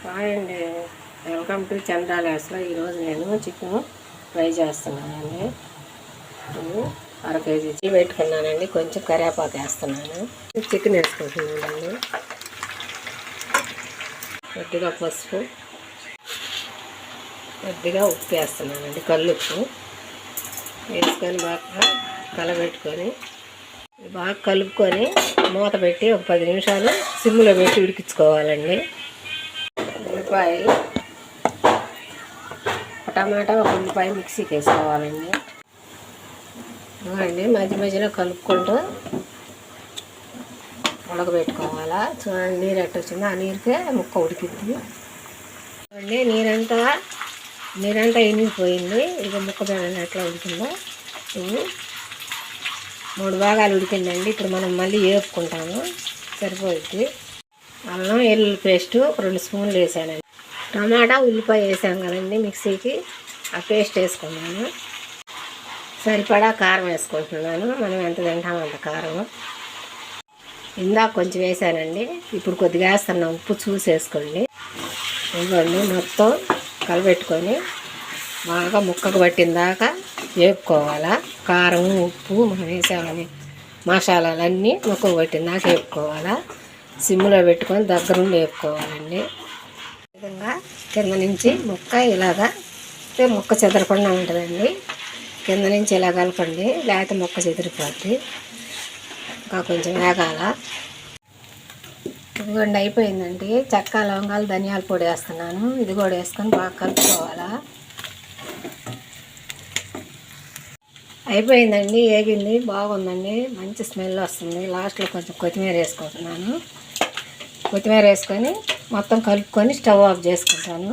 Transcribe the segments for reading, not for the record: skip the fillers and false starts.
Hi అండి, welcome to చంద్రాలాస్లో. ఈరోజు నేను చికెన్ ఫ్రై చేస్తున్నానండి. అర కేజీ చికెన్ పెట్టుకున్నానండి. కొంచెం కరివేపాకు వేస్తున్నాను. చికెన్ వేసుకుంటున్నానండి. కొద్దిగా పసుపు, కొద్దిగా ఉప్పు వేస్తున్నానండి. కల్లుప్పు వేసుకొని బాగా కలబెట్టుకొని బాగా కలుపుకొని మూత పెట్టి ఒక 10 నిమిషాలు సిమ్లో పెట్టి ఉడికించుకోవాలండి. ఉల్లిపాయ, టమాటా, ఒక ఉల్లిపాయ మిక్సీకి వేసుకోవాలండి. చూడండి, మధ్య మధ్యలో కలుపుకుంటూ ఉడకబెట్టుకోవాలా. చూడండి, నీరు ఎట్ట వచ్చిందో ఆ నీరుకే ముక్క ఉడికింది. చూడండి, నీరంతా ఇనిగిపోయింది. ఇక ముక్క చూడండి ఎట్లా ఉడికిందో. 3 భాగాలు ఉడికిందండి. ఇప్పుడు మనం మళ్ళీ వేపుకుంటాము, సరిపోద్ది. అల్లం వెల్లుల్లి పేస్ట్ ఒక 2 స్పూన్లు వేసానండి. టమాటా, ఉల్లిపాయ వేసాం కదండి మిక్సీకి, ఆ పేస్ట్ వేసుకున్నాను. సరిపడా కారం వేసుకుంటున్నాను. మనం ఎంత తింటామో అంత కారం. ఇందాక కొంచెం వేసానండి, ఇప్పుడు కొద్దిగా వేస్తున్నాం. ఉప్పు చూసి వేసుకోండి. ఇవ్వండి, మొత్తం కలబెట్టుకొని బాగా ముక్కకు పట్టిన దాకా వేపుకోవాలా. కారం, ఉప్పు మనం వేసామని మసాలాలన్నీ ముక్కకు పట్టిన దాకా వేపుకోవాలా. సిమ్లో పెట్టుకొని దగ్గరుండి వేపుకోవాలండి. ఈ విధంగా కింద నుంచి ముక్క ఇలాగా ముక్క చెదరకుండా ఉంటుందండి. కింద నుంచి ఇలా కలపండి, లేకపోతే ముక్క చెదిరిపోద్ది. ఇంకా కొంచెం వేగాల. ఇదిగోండి, అయిపోయిందండి. చెక్క, లవంగాలు, ధనియాల పొడి వేస్తున్నాను. ఇది కూడా వేసుకొని బాగా కలుపుకోవాలా. అయిపోయిందండి, వేగింది, బాగుందండి, మంచి స్మెల్ వస్తుంది. లాస్ట్లో కొంచెం కొత్తిమీర వేసుకుంటున్నాను. కొత్తిమీర వేసుకొని మొత్తం కలుపుకొని స్టవ్ ఆఫ్ చేసుకుంటాను.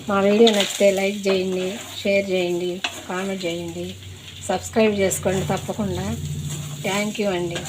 మా వీడియో నచ్చితే లైక్ చేయండి, షేర్ చేయండి, కామెంట్ చేయండి, సబ్స్క్రైబ్ చేసుకోండి తప్పకుండా. థ్యాంక్ యూ అండి.